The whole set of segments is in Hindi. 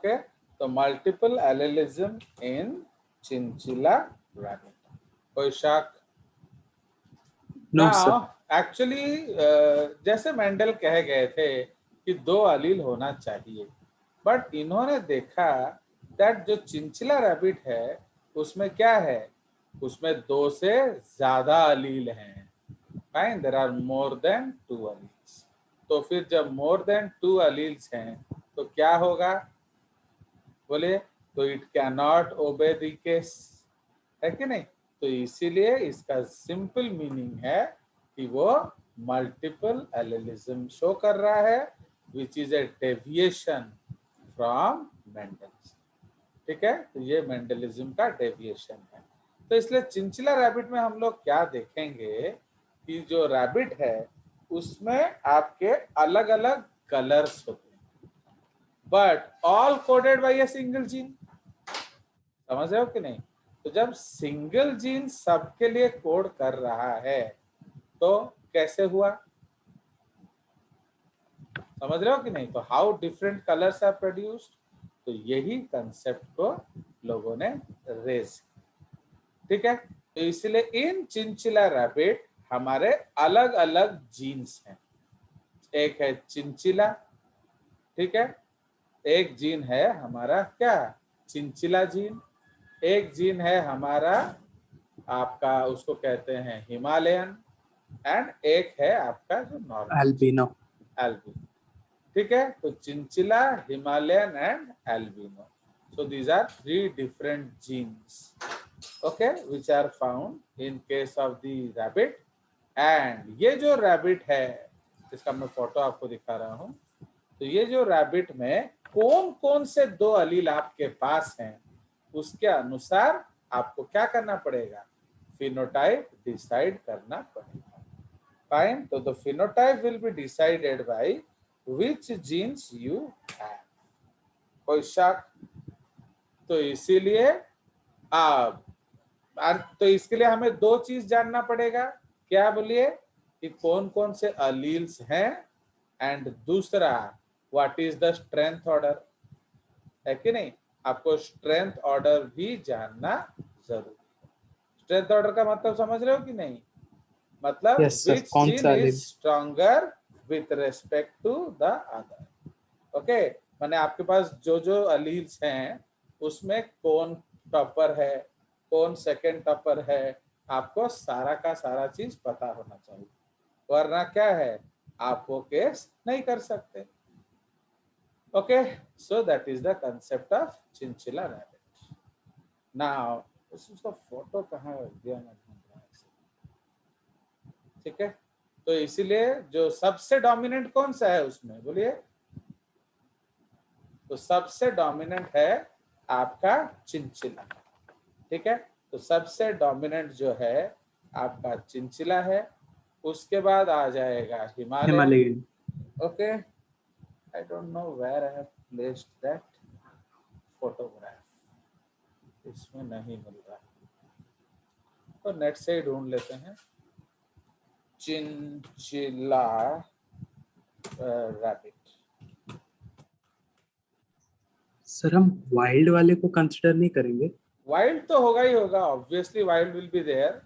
ओके, तो मल्टीपल एलेलिज्म इन चिंचिला रैबिट। कोई शक? No, sir. एक्चुअली जैसे मेंडल कह गए थे कि 2 अलील होना चाहिए, बट इन्होंने देखा दैट जो चिंचिला रैबिट है उसमें क्या है, उसमें 2 से ज्यादा अलील हैं। Fine, there are more than 2 alleles. तो फिर जब मोर देन 2 अलील्स हैं तो क्या होगा, बोलिए? तो it can not obey the case, है कि नहीं? तो इसीलिए इसका सिंपल मीनिंग है कि वो मल्टीपल एलेलिज्म शो कर रहा है, which is a deviation from Mendelism. ठीक है, तो ये मेंडलिज्म का डेविएशन है। तो इसलिए चिंचिला रैबिट में हम लोग क्या देखेंगे कि जो रैबिट है उसमें आपके अलग अलग कलर्स होते हैं, but all coded by a single gene. समझ रहे हो कि नहीं? तो जब सिंगल जीन सबके लिए कोड कर रहा है तो कैसे हुआ, समझ रहे हो कि नहीं? तो how different colours are produced, तो यही कंसेप्ट को लोगों ने रेज। ठीक है, तो इसलिए इन चिंचिला रैबिट हमारे अलग अलग जीन्स हैं। एक है चिंचिला, ठीक है, एक जीन है हमारा क्या, चिंचिला जीन, एक जीन है हमारा आपका उसको कहते हैं हिमालयन, एंड एक है आपका जो नॉर्मल Albino. एल्बिनो। ठीक है, तो chinchilla, Himalayan and albino. So these are 3 different genes, okay, which are found in case of the rabbit. And ये जो रैबिट है इसका मैं फोटो आपको दिखा रहा हूं, तो ये जो रैबिट में कौन कौन से 2 अलील आपके पास हैं उसके अनुसार आपको क्या करना पड़ेगा, फिनोटाइप डिसाइड करना पड़ेगा। फाइन, तो the phenotype will be decided by which genes you have. कोई शक? तो इसीलिए आप, तो इसके लिए हमें 2 चीज जानना पड़ेगा। क्या बोलिए? कि कौन कौन से अलील्स हैं, एंड दूसरा what is the strength order, है कि नहीं? आपको स्ट्रेंथ ऑर्डर भी जानना जरूरी है। स्ट्रेंथ ऑर्डर का मतलब समझ रहे हो कि नहीं? मतलब Yes, sir. विच कौन जीन सा is allele? Stronger with respect to the other. Okay, माने आपके पास जो जो अलील्स हैं उसमें कौन टॉपर है, कौन सेकंड टॉपर है, आपको सारा का सारा चीज पता होना चाहिए, वरना क्या है, आप वो केस नहीं कर सकते। Okay, so that is the concept of chinchilla rabbit. Now उसका फोटो कहाँ दिया मैं ढूंढ रहा हूं। ठीक है, तो इसीलिए जो सबसे डोमिनेंट कौन सा है उसमें, बोलिए? तो सबसे डोमिनेंट है आपका चिंचिला। ठीक है, तो सबसे डोमिनेंट जो है आपका चिंचिला है, उसके बाद आ जाएगा Himalayan. Himalayan. Okay, I don't know where I have placed that photograph, इसमें नहीं मिल रहा, तो नेट से ही ढूंढ लेते हैं। Chinchilla rabbit. सर हम वाइल्ड वाले को कंसिडर नहीं करेंगे? वाइल्ड तो होगा ही होगा, obviously wild will be there,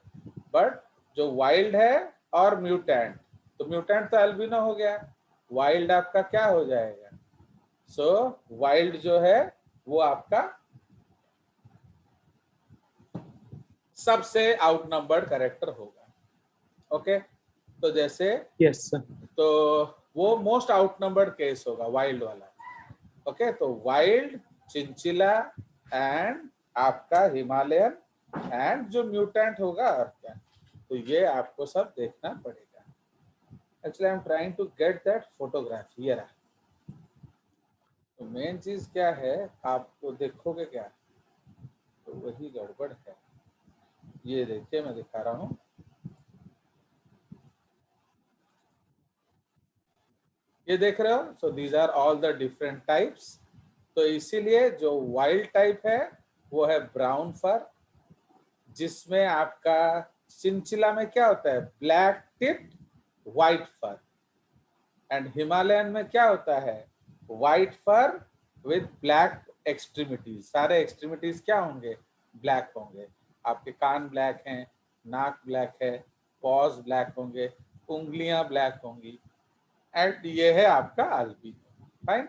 but जो वाइल्ड है और म्यूटेंट, तो म्यूटेंट तो एल्बिनो हो गया, वाइल्ड आपका क्या हो जाएगा? सो वाइल्ड जो है वो आपका सबसे आउटनंबर्ड कैरेक्टर होगा। ओके, तो जैसे Yes, sir. तो वो मोस्ट आउटनंबर्ड केस होगा वाइल्ड वाला। ओके, तो वाइल्ड, चिंचिला एंड आपका हिमालयन एंड जो म्यूटेंट होगा और क्या, तो ये आपको सब देखना पड़ेगा। Actually I am trying to get that photograph here. तो मेन चीज क्या है, आपको देखोगे क्या, तो वही गड़बड़ है। ये देखिए मैं दिखा रहा हूँ, ये देख रहे हो? So these are all the different types. तो इसीलिए जो वाइल्ड टाइप है वो है ब्राउन फर, जिसमें आपका चिंचिला में क्या होता है, black tipped white fur, and Himalayan में क्या होता है, white fur with black extremities, सारे एक्सट्रीमिटीज क्या होंगे, ब्लैक होंगे। आपके कान ब्लैक हैं, नाक ब्लैक है, पॉज ब्लैक होंगे, उंगलियां ब्लैक होंगी, एंड ये है आपका albino. Fine,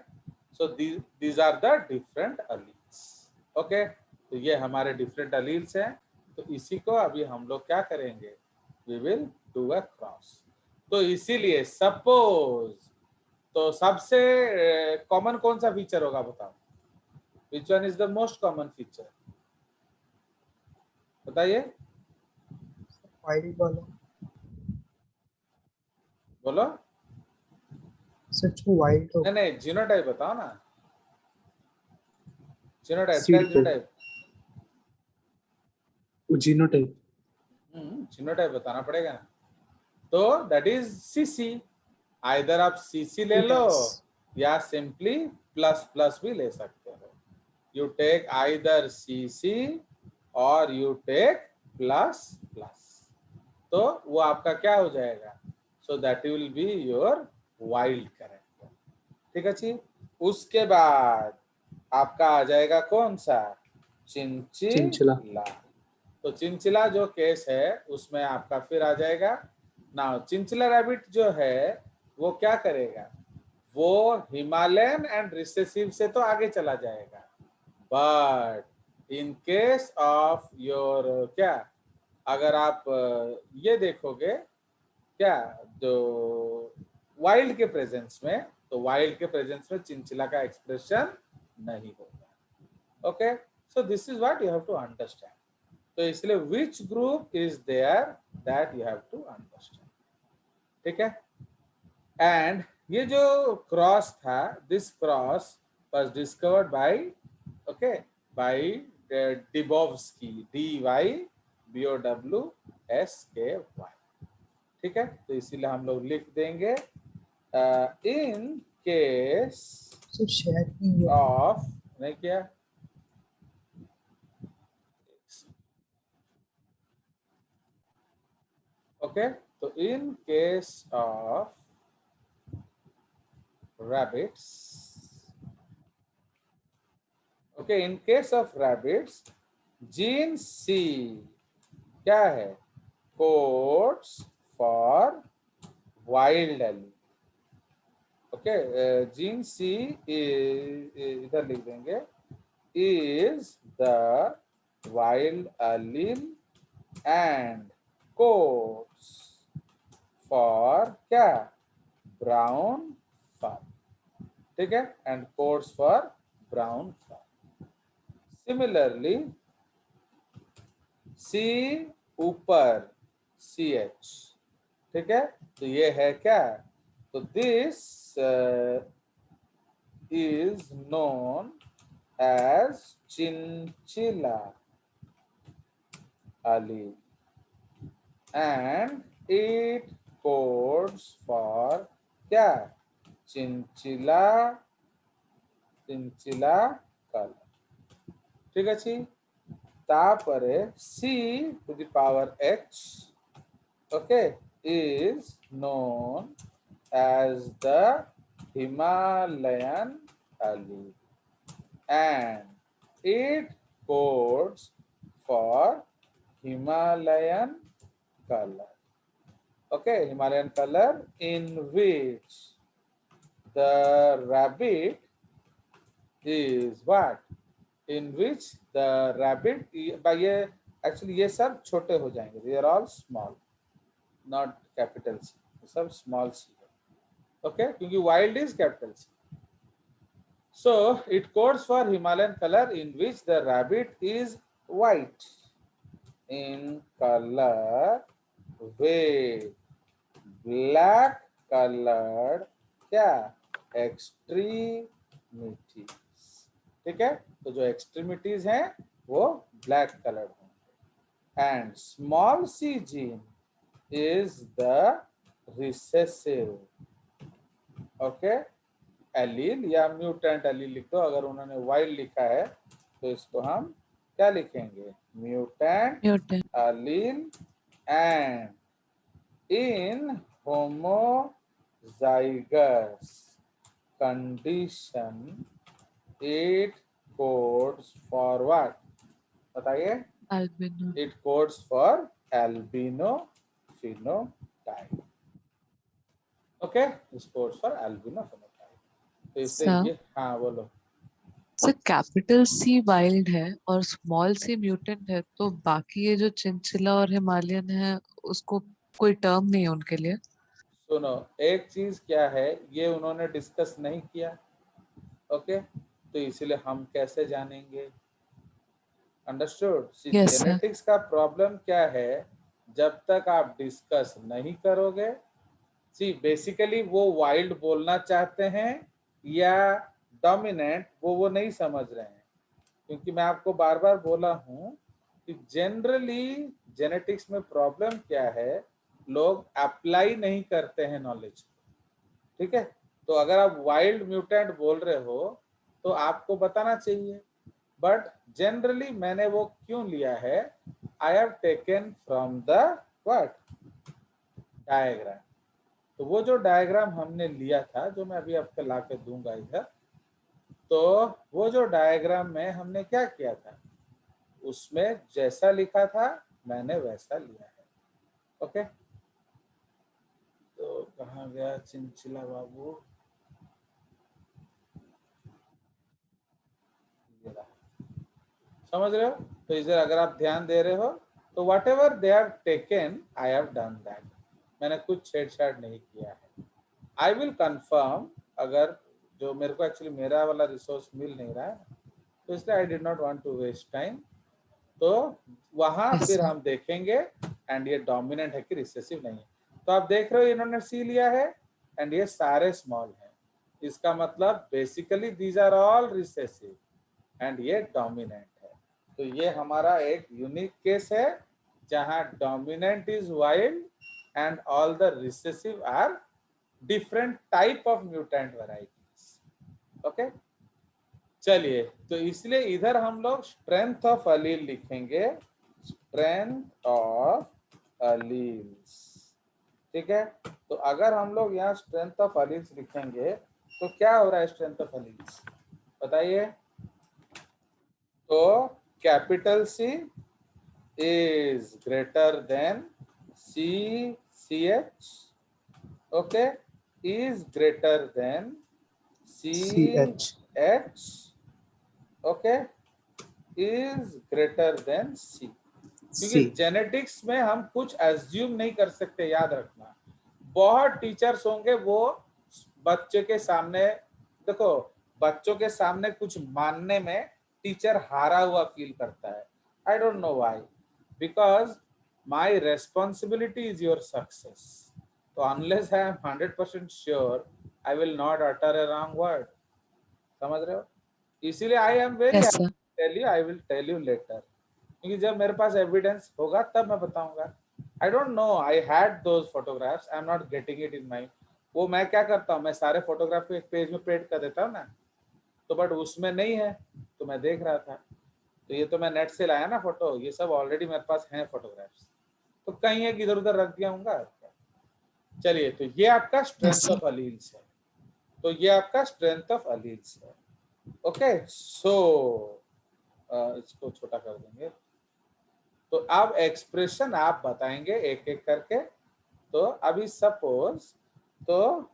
so these are the different alleles. Okay, तो ये हमारे डिफरेंट अलील्स हैं। तो इसी को अभी हम लोग क्या करेंगे, we will do a cross. तो इसीलिए सपोज, तो सबसे कॉमन कौन सा फीचर होगा बताओ, which one is the most common feature, बताइए, वाइल्ड वाला बोलो। सच में वाइल्ड हो। नहीं नहीं, जीनोटाइप बताओ ना, जीनोटाइप, सीड टेल को जीनोटाइप। जीनोटाइप। जीनोटाइप बताना पड़ेगा ना। तो दैट इज सीसी, आइदर आप सीसी ले लो Yes. या सिंपली प्लस प्लस भी ले सकते हो। यू टेक आइदर सीसी और यू टेक प्लस प्लस, तो वो आपका क्या हो जाएगा, so that will be your wild character. ठीक है जी। उसके बाद आपका आ जाएगा कौन सा, चिंचिला। चिंचिला। तो चिंचिला जो केस है उसमें आपका फिर आ जाएगा ना, चिंचिला रैबिट जो है वो क्या करेगा, वो हिमालयन एंड रिसेसिव से तो आगे चला जाएगा, but in case of your क्या, अगर आप ये देखोगे क्या, जो वाइल्ड के प्रेजेंस में, तो वाइल्ड के प्रेजेंस में चिंचिला का एक्सप्रेशन नहीं होगा। Okay, so this is what you have to understand. तो इसलिए which group is there that you have to understand. ठीक है, एंड ये जो क्रॉस था, this cross was discovered by, okay, by Dybowski, DYBOWSKY। ठीक है, तो इसीलिए हम लोग लिख देंगे इन केस सर शेयर की है। ऑफ, नहीं किया, ओके, तो इन case of rabbits, okay, in case of rabbits, gene C क्या है, codes for wild allele। Okay, gene C इधर लिख देंगे, is the wild allele and codes for क्या, brown fur। ठीक है, and codes for brown fur. Similarly C ऊपर CH, ठीक है, तो ये है क्या, तो this is known as chinchilla allele and it codes for क्या, चिंचिला, चिंचिला कलर। ठीक अच्छे, तापरे C to the power H, okay, is known as the Himalayan allele and it codes for Himalayan color. Okay, Himalayan color in which the rabbit is what? In which the rabbit, by ये actually ये सब छोटे हो जाएंगे, they are all small, not capital C, सब small c है, okay, क्योंकि wild is capital C. So it codes for Himalayan color in which the rabbit is white in color with black colored क्या, extremities। ठीक है, तो जो एक्सट्रीमिटीज हैं वो ब्लैक कलर्ड होंगे and small C gene is the recessive, okay, allele या म्यूटेंट एलील लिख दो। अगर उन्होंने वाइल्ड लिखा है तो इसको हम क्या लिखेंगे, mutant allele and in homozygous condition it codes for what? बताइए. Albino. It codes for albino phenotype. Okay, this codes for albino phenotype. तो इससे Sir. ये, हाँ बोलो. सर कैपिटल सी वाइल्ड है और स्मॉल सी म्यूटेंट है, तो बाकी ये जो चिंचिला और हिमालयन है उसको कोई टर्म नहीं है उनके लिए? सुनो, एक चीज क्या है, ये उन्होंने डिस्कस नहीं किया. ओके, तो इसलिए हम कैसे जानेंगे? अंडरस्टूड? सी Yes, sir. जेनेटिक्स का प्रॉब्लम क्या है, जब तक आप डिस्कस नहीं करोगे. सी बेसिकली वो वाइल्ड बोलना चाहते हैं या डोमिनेंट, वो नहीं समझ रहे हैं. क्योंकि मैं आपको बार बार बोला हूं कि जनरली जेनेटिक्स में प्रॉब्लम क्या है, लोग अप्लाई नहीं करते हैं नॉलेज. ठीक है, तो अगर आप वाइल्ड म्यूटेंट बोल रहे हो तो आपको बताना चाहिए. बट जनरली मैंने वो क्यों लिया है, I have taken from the what diagram. तो वो जो डायग्राम हमने लिया था, जो मैं अभी आपको ला के दूंगा इधर, तो वो जो डायग्राम में हमने क्या किया था, उसमें जैसा लिखा था मैंने वैसा लिया है. ओके, तो कहाँ गया चिंचिला बाबू? समझ रहे हो? तो इधर अगर आप ध्यान दे रहे हो तो what ever they have taken, I have done that. मैंने कुछ छेड़छाड़ नहीं किया है. आई विल कंफर्म, अगर जो मेरे को एक्चुअली मेरा वाला रिसोर्स मिल नहीं रहा है, तो इसलिए I did not want to waste time. तो वहां Yes, फिर sir. हम देखेंगे एंड ये डोमिनेंट है कि रिसेसिव नहीं है. तो आप देख रहे हो इन्होंने सी लिया है एंड ये सारे स्मॉल हैं. इसका मतलब basically these are all recessive and ये डोमिनेंट है. तो ये हमारा एक यूनिक केस है जहां dominant is wild and all the recessive are different type of mutant varieties. Okay, चलिए, तो इसलिए इधर हम लोग स्ट्रेंथ ऑफ अलील लिखेंगे, स्ट्रेंथ ऑफ अलील्स. ठीक है, तो अगर हम लोग यहाँ स्ट्रेंथ ऑफ अलील्स लिखेंगे तो क्या हो रहा है स्ट्रेंथ ऑफ अलील्स, बताइए. तो capital C is greater than C C H. Okay, is greater than C CH. H. Okay, is greater than C. क्योंकि C. जेनेटिक्स में हम कुछ एज्यूम नहीं कर सकते, याद रखना. बहुत टीचर्स होंगे वो बच्चे के सामने, देखो बच्चों के सामने कुछ मानने में टीचर हारा हुआ फील करता है. I don't know why, because my responsibility is your success. तो unless I am 100% sure, I will not utter a wrong word. समझ रहे हो? इसीलिए I am very Yes, sir. Tell you, I will tell you later. क्योंकि जब मेरे पास एविडेंस होगा तब मैं बताऊंगा. I don't know, I had those photographs, I am not getting it in my. वो मैं क्या करता हूँ, मैं सारे फोटोग्राफ को एक पेज में प्रिंट कर देता हूँ ना, तो बट उसमें नहीं है, तो मैं देख रहा था. तो ये तो मैं नेट से लाया ना फोटो, ये सब ऑलरेडी मेरे पास हैं फोटोग्राफ्स, तो कहीं एक इधर उधर रख दिया हूँ. चलिए, तो ये आपका स्ट्रेंथ ऑफ अलील्स है. तो ये आपका स्ट्रेंथ ऑफ अलील्स है. ओके, सो इसको छोटा कर देंगे. तो अब एक्सप्रेशन आप बताएंगे एक एक करके. तो अभी सपोज, तो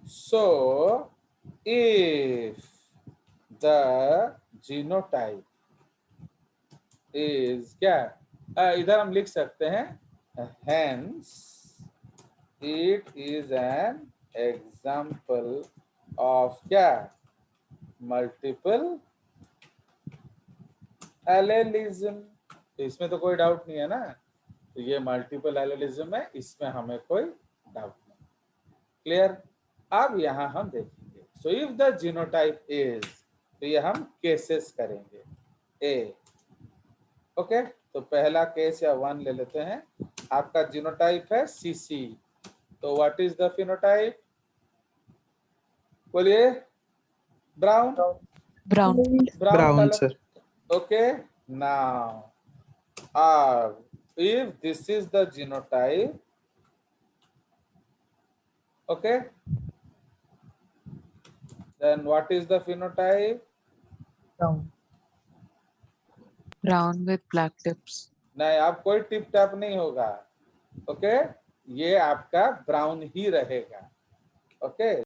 so if the genotype is क्या, इधर हम लिख सकते हैं hence it is an example of क्या, मल्टीपल एलेलिज्म. तो इसमें तो कोई डाउट नहीं है ना. तो ये मल्टीपल एलेलिज्म है, इसमें हमें कोई डाउट नहीं. क्लियर? अब यहां हम देखेंगे. So if the genotype is, तो ये हम केसेस करेंगे. ए, ओके, तो पहला केस या 1 ले लेते हैं. आपका जीनोटाइप है सीसी. तो व्हाट इज द फिनोटाइप, बोलिए. Brown. Brown. Brown, color. sir. Okay, now if this is the genotype, okay, Then what is the phenotype? Brown. Brown with black tips. नहीं, अब कोई टिप टैप नहीं होगा. ओके, ये आपका ब्राउन ही रहेगा. ओके